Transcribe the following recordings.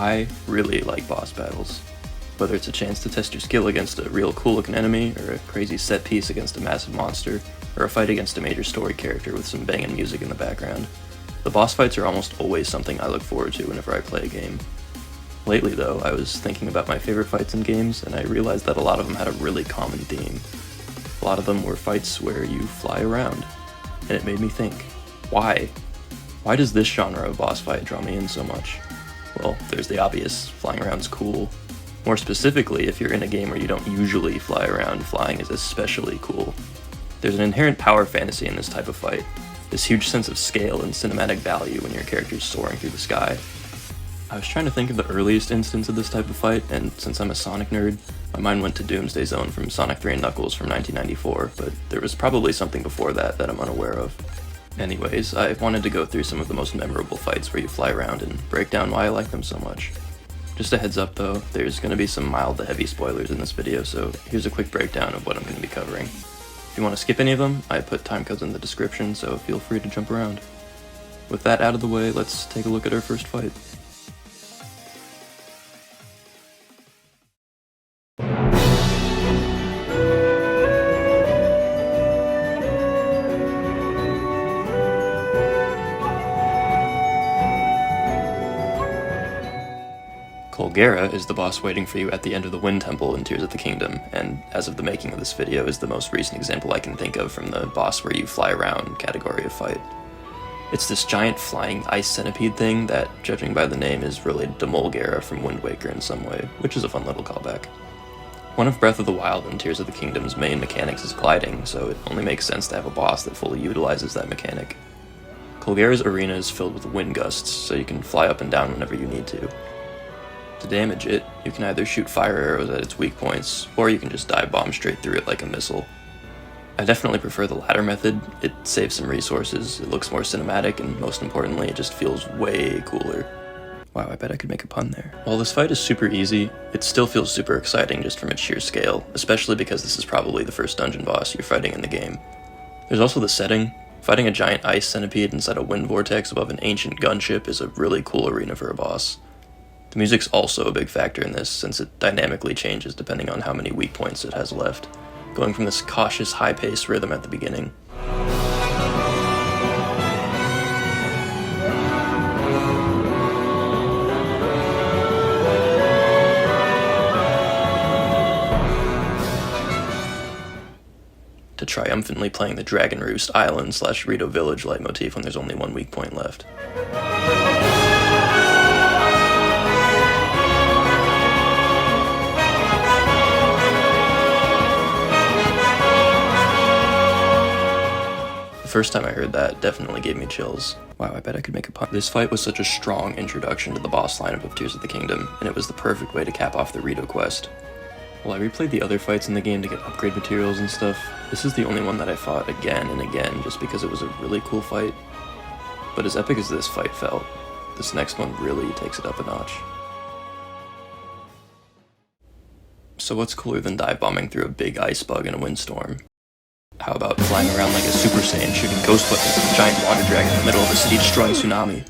I really like boss battles. Whether it's a chance to test your skill against a real cool looking enemy, or a crazy set piece against a massive monster, or a fight against a major story character with some banging music in the background, the boss fights are almost always something I look forward to whenever I play a game. Lately though, I was thinking about my favorite fights in games, and I realized that a lot of them had a really common theme. A lot of them were fights where you fly around, and it made me think, why? Why does this genre of boss fight draw me in so much? Well, there's the obvious, flying around's cool. More specifically, if you're in a game where you don't usually fly around, flying is especially cool. There's an inherent power fantasy in this type of fight, this huge sense of scale and cinematic value when your character's soaring through the sky. I was trying to think of the earliest instance of this type of fight, and since I'm a Sonic nerd, my mind went to Doomsday Zone from Sonic 3 and Knuckles from 1994, but there was probably something before that I'm unaware of. Anyways, I wanted to go through some of the most memorable fights where you fly around and break down why I like them so much. Just a heads up though, there's going to be some mild to heavy spoilers in this video, so here's a quick breakdown of what I'm going to be covering. If you want to skip any of them, I put timecodes in the description, so feel free to jump around. With that out of the way, let's take a look at our first fight. Colgera is the boss waiting for you at the end of the Wind Temple in Tears of the Kingdom, and as of the making of this video is the most recent example I can think of from the boss where you fly around category of fight. It's this giant flying ice centipede thing that, judging by the name, is related to Molgera from Wind Waker in some way, which is a fun little callback. One of Breath of the Wild and Tears of the Kingdom's main mechanics is gliding, so it only makes sense to have a boss that fully utilizes that mechanic. Colgera's arena is filled with wind gusts, so you can fly up and down whenever you need to. To damage it, you can either shoot fire arrows at its weak points, or you can just dive bomb straight through it like a missile. I definitely prefer the latter method. It saves some resources, it looks more cinematic, and most importantly, it just feels way cooler. Wow, I bet I could make a pun there. While this fight is super easy, it still feels super exciting just from its sheer scale, especially because this is probably the first dungeon boss you're fighting in the game. There's also the setting. Fighting a giant ice centipede inside a wind vortex above an ancient gunship is a really cool arena for a boss. The music's also a big factor in this, since it dynamically changes depending on how many weak points it has left, going from this cautious, high-paced rhythm at the beginning. To triumphantly playing the Dragon Roost Island / Rito Village leitmotif when there's only one weak point left. The first time I heard that definitely gave me chills. Wow, I bet I could make a pun. This fight was such a strong introduction to the boss lineup of Tears of the Kingdom, and it was the perfect way to cap off the Rito quest. While I replayed the other fights in the game to get upgrade materials and stuff, this is the only one that I fought again and again just because it was a really cool fight. But as epic as this fight felt, this next one really takes it up a notch. So what's cooler than dive bombing through a big ice bug in a windstorm? How about flying around like a Super Saiyan shooting ghost weapons at a giant water dragon in the middle of a city-destroying tsunami?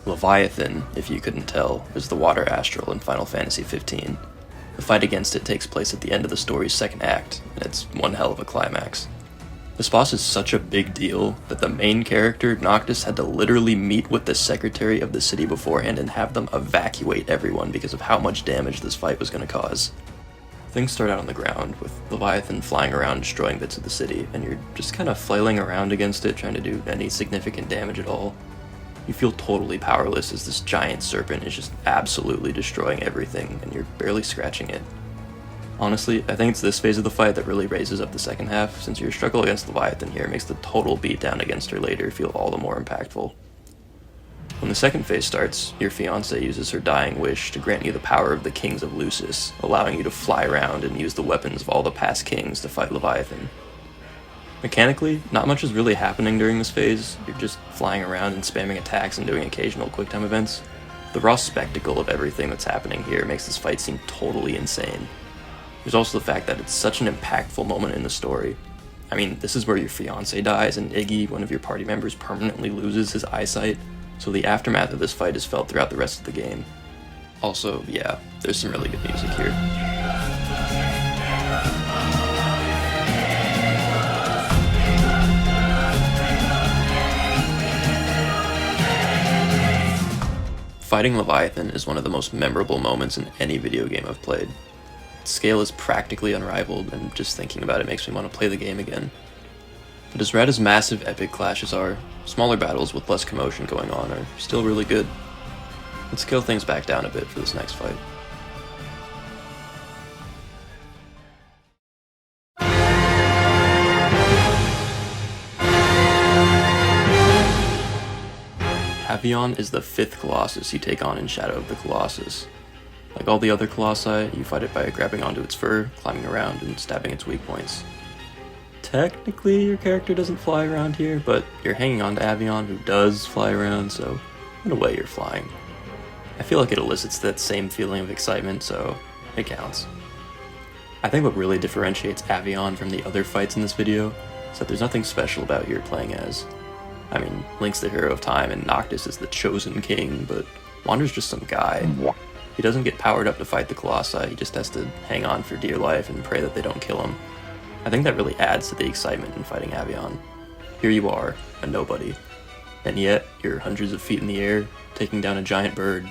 Leviathan, if you couldn't tell, is the water astral in Final Fantasy XV. The fight against it takes place at the end of the story's second act, and it's one hell of a climax. This boss is such a big deal that the main character, Noctis, had to literally meet with the secretary of the city beforehand and have them evacuate everyone because of how much damage this fight was going to cause. Things start out on the ground, with Leviathan flying around destroying bits of the city, and you're just kind of flailing around against it trying to do any significant damage at all. You feel totally powerless as this giant serpent is just absolutely destroying everything, and you're barely scratching it. Honestly, I think it's this phase of the fight that really raises up the second half, since your struggle against Leviathan here makes the total beatdown against her later feel all the more impactful. When the second phase starts, your fiancé uses her dying wish to grant you the power of the Kings of Lucis, allowing you to fly around and use the weapons of all the past kings to fight Leviathan. Mechanically, not much is really happening during this phase. You're just flying around and spamming attacks and doing occasional quick-time events. The raw spectacle of everything that's happening here makes this fight seem totally insane. There's also the fact that it's such an impactful moment in the story. I mean, this is where your fiance dies and Iggy, one of your party members, permanently loses his eyesight, so the aftermath of this fight is felt throughout the rest of the game. Also, yeah, there's some really good music here. Fighting Leviathan is one of the most memorable moments in any video game I've played. Its scale is practically unrivaled, and just thinking about it makes me want to play the game again. But as rad as massive epic clashes are, smaller battles with less commotion going on are still really good. Let's scale things back down a bit for this next fight. Avion is the 5th Colossus you take on in Shadow of the Colossus. Like all the other Colossi, you fight it by grabbing onto its fur, climbing around, and stabbing its weak points. Technically, your character doesn't fly around here, but you're hanging on to Avion, who does fly around, so in a way you're flying. I feel like it elicits that same feeling of excitement, so it counts. I think what really differentiates Avion from the other fights in this video is that there's nothing special about who you're playing as. I mean, Link's the hero of time and Noctis is the chosen king, but Wander's just some guy. He doesn't get powered up to fight the Colossi, he just has to hang on for dear life and pray that they don't kill him. I think that really adds to the excitement in fighting Avion. Here you are, a nobody. And yet, you're hundreds of feet in the air, taking down a giant bird.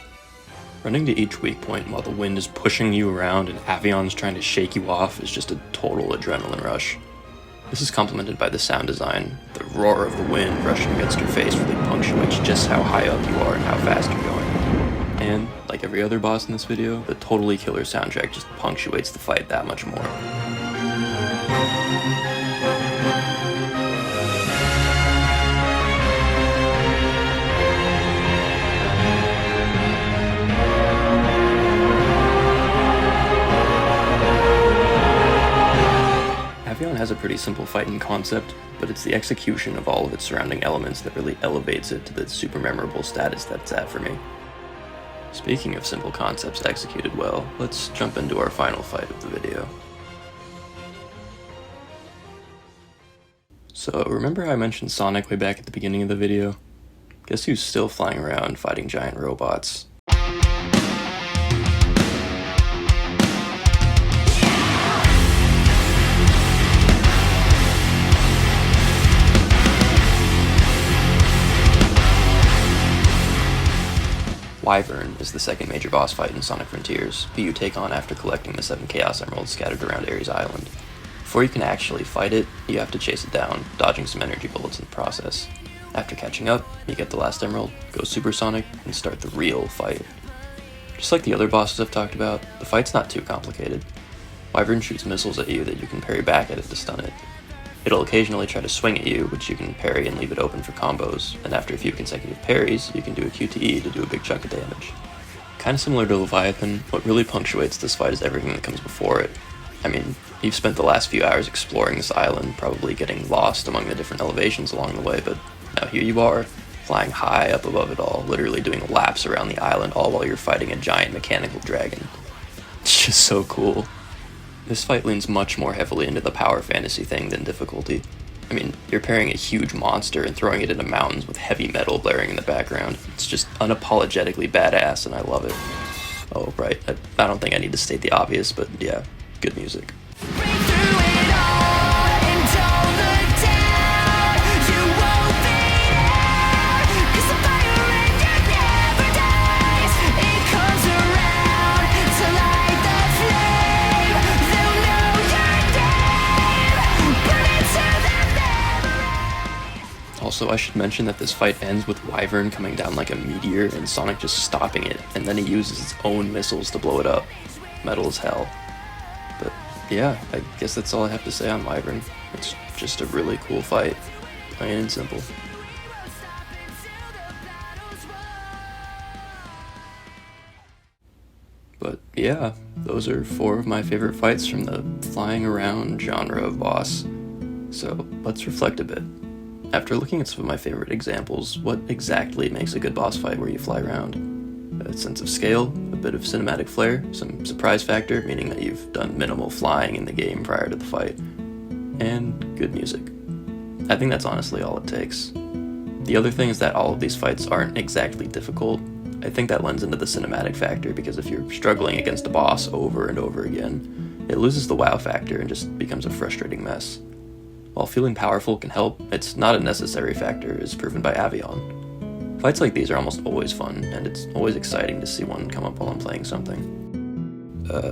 Running to each weak point while the wind is pushing you around and Avion's trying to shake you off is just a total adrenaline rush. This is complemented by the sound design. The roar of the wind rushing against your face really punctuates just how high up you are and how fast you're going. And, like every other boss in this video, the totally killer soundtrack just punctuates the fight that much more. Avion has a pretty simple fighting concept, but it's the execution of all of its surrounding elements that really elevates it to the super memorable status that it's at for me. Speaking of simple concepts executed well, let's jump into our final fight of the video. So, remember how I mentioned Sonic way back at the beginning of the video? Guess who's still flying around fighting giant robots? Wyvern is the second major boss fight in Sonic Frontiers, who you take on after collecting the 7 Chaos Emeralds scattered around Ares Island. Before you can actually fight it, you have to chase it down, dodging some energy bullets in the process. After catching up, you get the last emerald, go supersonic, and start the real fight. Just like the other bosses I've talked about, the fight's not too complicated. Wyvern shoots missiles at you that you can parry back at it to stun it. It'll occasionally try to swing at you, which you can parry and leave it open for combos, and after a few consecutive parries, you can do a QTE to do a big chunk of damage. Kinda similar to Leviathan, what really punctuates this fight is everything that comes before it. I mean, you've spent the last few hours exploring this island, probably getting lost among the different elevations along the way, but now here you are, flying high up above it all, literally doing laps around the island, all while you're fighting a giant mechanical dragon. It's just so cool. This fight leans much more heavily into the power fantasy thing than difficulty. I mean, you're parrying a huge monster and throwing it into mountains with heavy metal blaring in the background. It's just unapologetically badass, and I love it. Oh, right, I don't think I need to state the obvious, but yeah, good music. Also, I should mention that this fight ends with Wyvern coming down like a meteor and Sonic just stopping it, and then he uses his own missiles to blow it up. Metal as hell. But yeah, I guess that's all I have to say on Wyvern. It's just a really cool fight, plain and simple. But yeah, those are 4 of my favorite fights from the flying around genre of boss. So let's reflect a bit. After looking at some of my favorite examples, what exactly makes a good boss fight where you fly around? A sense of scale, a bit of cinematic flair, some surprise factor, meaning that you've done minimal flying in the game prior to the fight, and good music. I think that's honestly all it takes. The other thing is that all of these fights aren't exactly difficult. I think that lends into the cinematic factor, because if you're struggling against a boss over and over again, it loses the wow factor and just becomes a frustrating mess. While feeling powerful can help, it's not a necessary factor, as proven by Avion. Fights like these are almost always fun, and it's always exciting to see one come up while I'm playing something.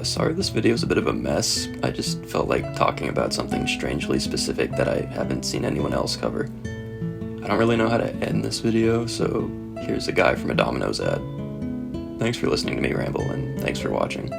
Sorry this video is a bit of a mess. I just felt like talking about something strangely specific that I haven't seen anyone else cover. I don't really know how to end this video, so here's a guy from a Domino's ad. Thanks for listening to me ramble, and thanks for watching.